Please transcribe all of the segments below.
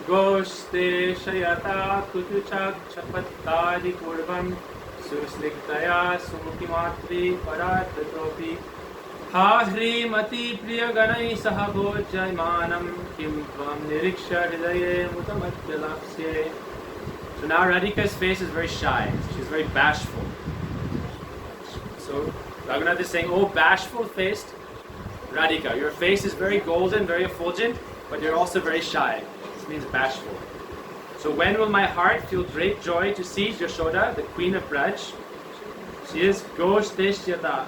Goste Shayata Kutuchak Chapattadi Purvam Susniktaya Sumutimatri Paratatopi Hahri Mati Priyaganai Sahabojaimanam Kim Tvam Niriksha Hridaye Mutamadhyalapsye. So now Radhika's face is very shy. She's very bashful. So Raghunath is saying, oh bashful-faced Radhika, your face is very golden, very effulgent, but you're also very shy. This means bashful. So when will my heart feel great joy to see Yashoda, the queen of Braj? She is Goshteshyata.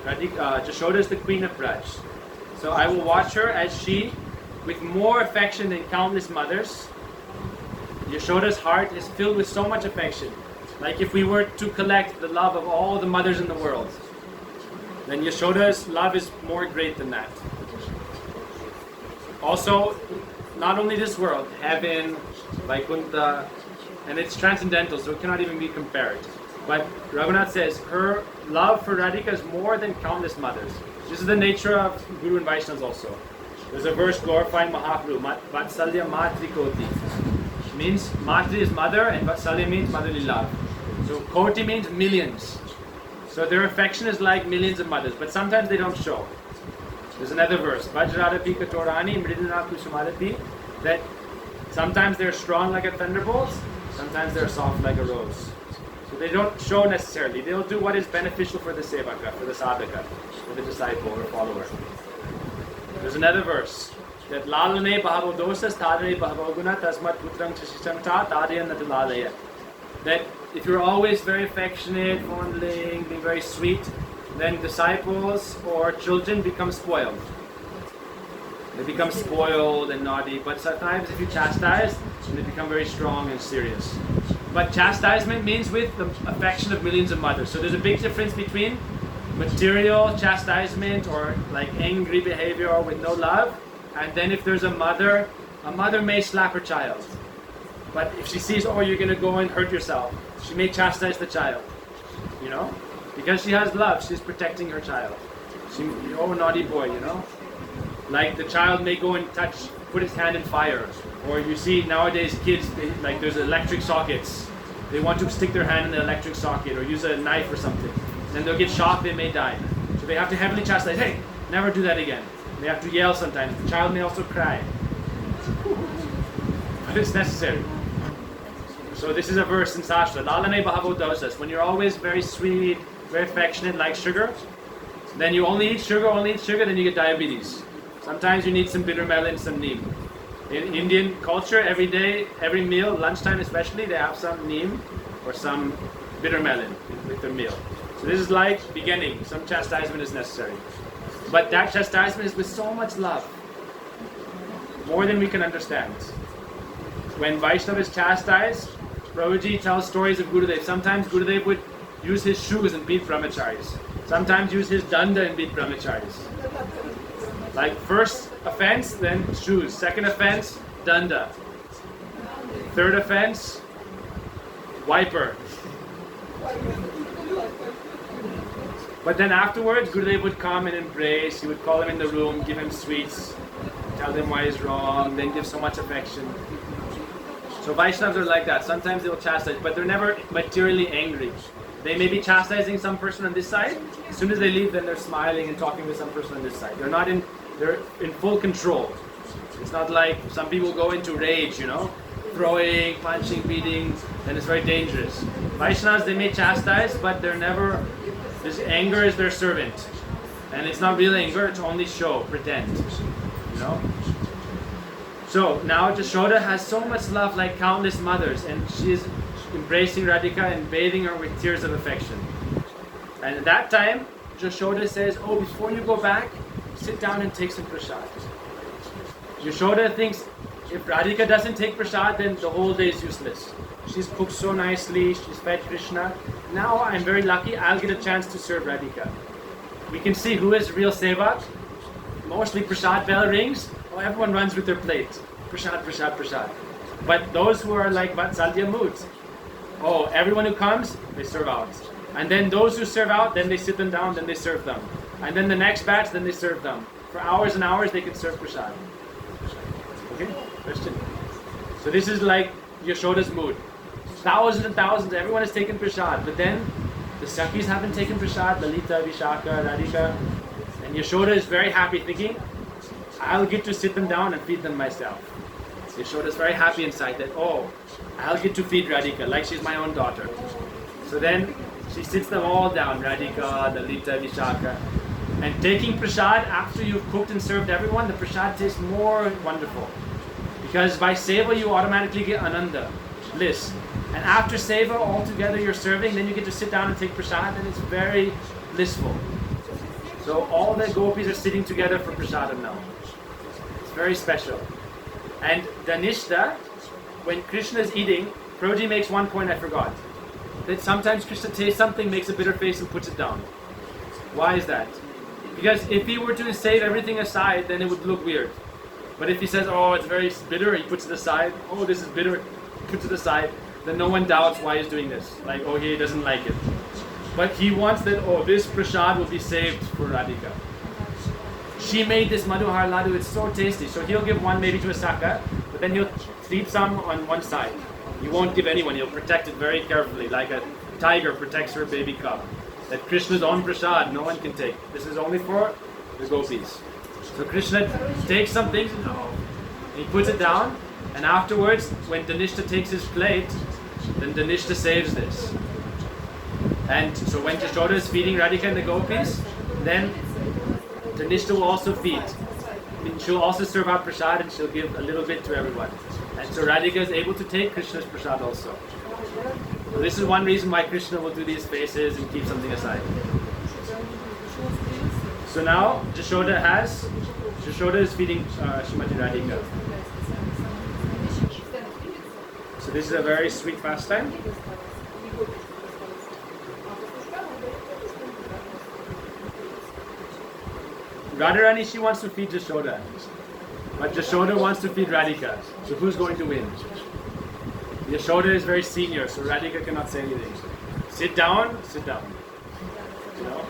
Yashoda is the queen of Braj. So I will watch her as she, with more affection than countless mothers, Yashoda's heart is filled with so much affection. Like if we were to collect the love of all the mothers in the world, then Yashoda's love is more great than that. Also, not only this world, heaven, Vaikuntha, and it's transcendental, so it cannot even be compared. But Raghunath says her love for Radhika is more than countless mothers. This is the nature of Guru and Vaishnavas also. There's a verse glorifying Mahaprabhu, Vatsalya Matri Koti. Means Matri is mother and Vatsalya means motherly love. So Koti means millions. So their affection is like millions of mothers, but sometimes they don't show. There's another verse, Vajradapi Katorani Mriduna Kusumanjali, that sometimes they're strong like a thunderbolt, sometimes they're soft like a rose. So they don't show necessarily. They'll do what is beneficial for the sevaka, for the sadhaka, for the disciple or follower. There's another verse, that lalane bahavo dosas tadane bahavo guna tasmat putram chishanta tadayan natulalaya. That if you're always very affectionate, fondling, being very sweet, then disciples or children become spoiled. They become spoiled and naughty, but sometimes if you chastise, they become very strong and serious. But chastisement means with the affection of millions of mothers. So there's a big difference between material chastisement or like angry behavior or with no love, and then if there's a mother may slap her child. But if she sees, oh, you're going to go and hurt yourself, she may chastise the child, you know? Because she has love, she's protecting her child. She, oh, naughty boy, you know? Like the child may go and put his hand in fire. Or you see nowadays kids, like there's electric sockets. They want to stick their hand in the electric socket or use a knife or something. Then they'll get shocked, they may die. So they have to heavily chastise, hey, never do that again. They have to yell sometimes. The child may also cry. But it's necessary. So this is a verse in Sastra. Lalane bahavo dosas. When you're always very sweet, very affectionate like sugar, then you only eat sugar, then you get diabetes. Sometimes you need some bitter melon, some neem. In Indian culture, every day, every meal, lunchtime especially, they have some neem or some bitter melon with their meal. So this is like beginning. Some chastisement is necessary. But that chastisement is with so much love. More than we can understand. When Vaishnava is chastised, Prabhuji tells stories of Gurudev. Sometimes Gurudev would use his shoes and beat brahmacharis. Sometimes use his danda and beat brahmacharis. Like first offense, then shoes. Second offense, danda. Third offense, wiper. But then afterwards, Gurudev would come and embrace. He would call him in the room, give him sweets, tell him why he's wrong, then give so much affection. So Vaishnavas are like that. Sometimes they will chastise, but they're never materially angry. They may be chastising some person on this side. As soon as they leave, then they're smiling and talking with some person on this side. They're in full control. It's not like some people go into rage, you know, throwing, punching, beating, then it's very dangerous. Vaishnavas, they may chastise, but they're never, this anger is their servant. And it's not real anger, it's only show, pretend, you know. So now Yashoda has so much love like countless mothers, and she is embracing Radhika and bathing her with tears of affection. And at that time, Yashoda says, oh, before you go back, sit down and take some prasad. Yashoda thinks if Radhika doesn't take prasad, then the whole day is useless. She's cooked so nicely, she's fed Krishna. Now I'm very lucky, I'll get a chance to serve Radhika. We can see who is real sevak. Mostly prasad bell rings, oh, everyone runs with their plate. Prasad, prasad, prasad. But those who are like Vatsalya moods, oh, everyone who comes, they serve out. And then those who serve out, then they sit them down, then they serve them. And then the next batch, then they serve them. For hours and hours, they can serve prasad. Okay? Question? So this is like Yashoda's mood. Thousands and thousands, everyone has taken prasad. But then the Sakhis haven't taken prasad, Lalita, Vishaka, Radhika. And Yashoda is very happy thinking, I'll get to sit them down and feed them myself. Yashoda is very happy inside that, oh, I'll get to feed Radhika like she's my own daughter. So then she sits them all down, Radhika, Lalita, Vishaka. And taking prasad after you've cooked and served everyone, the prasad tastes more wonderful. Because by seva you automatically get ananda, bliss. And after seva all together you're serving, then you get to sit down and take prasad, and it's very blissful. So all the gopis are sitting together for prasadam now. It's very special. And Dhanishta, when Krishna is eating, Prabhuji makes one point I forgot. That sometimes Krishna tastes something, makes a bitter face and puts it down. Why is that? Because if he were to save everything aside, then it would look weird. But if he says, oh, it's very bitter, he puts it aside. Oh, this is bitter, puts it aside. Then no one doubts why he's doing this. Like, oh, he doesn't like it. But he wants that, oh, this prasad will be saved for Radhika. She made this Madhuhar Ladu, it's so tasty. So he'll give one maybe to a Saka, but then he'll leave some on one side. He won't give anyone, he'll protect it very carefully, like a tiger protects her baby cub. That Krishna's own prasad, no one can take. This is only for the gopis. So Krishna takes some things, he puts it down, and afterwards, when Dhanishta takes his plate, then Dhanishta saves this. And so when Yashoda is feeding Radhika and the gopis, then Dhanishta will also feed. She'll also serve out prasad and she'll give a little bit to everyone. And so Radhika is able to take Krishna's prasad also. So this is one reason why Krishna will do these faces and keep something aside. So now Yashoda is feeding Srimati Radhika. So this is a very sweet pastime. Radharani, she wants to feed Yashoda. But Yashoda wants to feed Radhika. So who's going to win? Yashoda is very senior, so Radhika cannot say anything. Sit down, sit down. You know?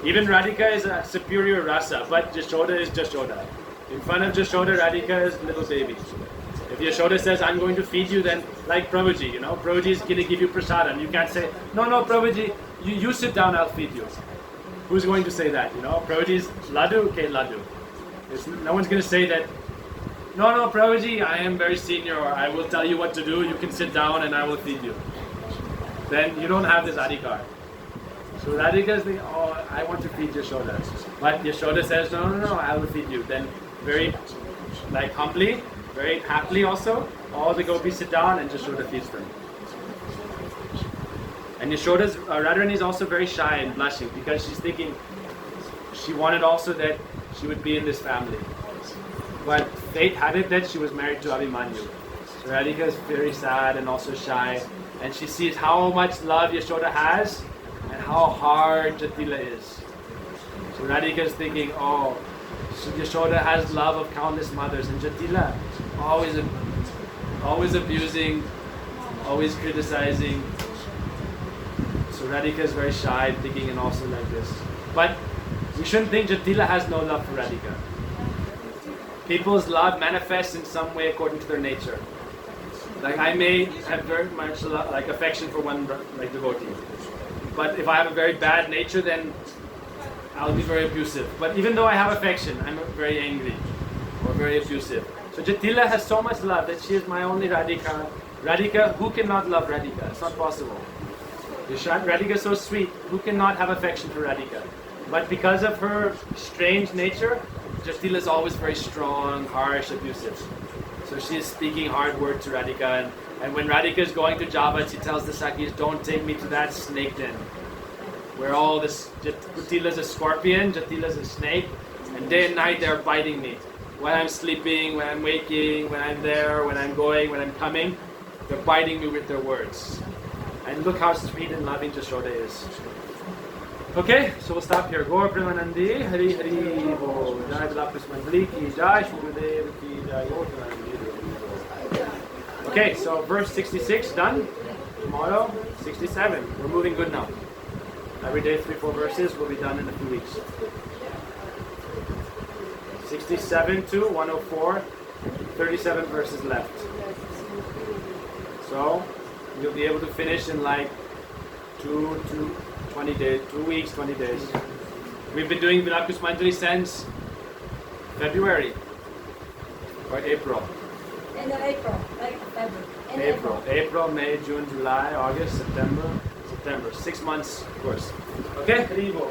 Even Radhika is a superior rasa, but Yashoda is Yashoda. In front of Yashoda, Radhika is little baby. If Yashoda says, I'm going to feed you, then like Prabhuji, you know, Prabhuji is going to give you prasadam. You can't say, no, Prabhuji, you sit down, I'll feed you. Who's going to say that, you know? Prabhuji's Ladu, okay, Ladu. No one's going to say that, no, Prabhuji, I am very senior, or I will tell you what to do, you can sit down and I will feed you. Then you don't have this adhikar. So Radhika is thinking, oh, I want to feed Yashoda. But Yashoda says, no, I will feed you. Then very, humbly, very happily also, all the gopis sit down and Yashoda feeds them. And Yashoda's, Radharani is also very shy and blushing because she's thinking, she wanted also that she would be in this family. But fate had it that she was married to Abhimanyu. So Radhika is very sad and also shy. And she sees how much love Yashoda has and how hard Jatila is. So Radhika is thinking, oh, so Yashoda has love of countless mothers, and Jatila always abusing, always criticizing. So Radhika is very shy, thinking and also like this. But we shouldn't think Jatila has no love for Radhika. People's love manifests in some way according to their nature. Like I may have very much affection for one devotee. But if I have a very bad nature, then I'll be very abusive. But even though I have affection, I'm very angry or very abusive. So Jatila has so much love that she is my only Radhika. Radhika, who cannot love Radhika? It's not possible. Radhika is so sweet, who cannot have affection for Radhika? But because of her strange nature, Jatila is always very strong, harsh, abusive. So she is speaking hard words to Radhika. And when Radhika is going to Java, she tells the Sakhis, don't take me to that snake den. Where all this, Jatila is a scorpion, Jatila is a snake, and day and night they're biting me. When I'm sleeping, when I'm waking, when I'm there, when I'm going, when I'm coming, they're biting me with their words. And look how sweet and loving Yashoda is. Okay, so we'll stop here. Gaur Premanandi, Hari Hari Bo, Jai Vilapa Kusumanjali ki Jai, Shri Gurudev ki Jai, Gaur Premanandi. Okay, so verse 66 done. Tomorrow, 67. We're moving good now. Every day 3-4 verses will be done in a few weeks. 67 to 104, 37 verses left. So you'll be able to finish in like 20 days, 2 weeks, 20 days. We've been doing Vilapa Kusumanjali since February or April. End of April, like February. End of April, May, June, July, August, September. 6 months course. Okay, Haribo.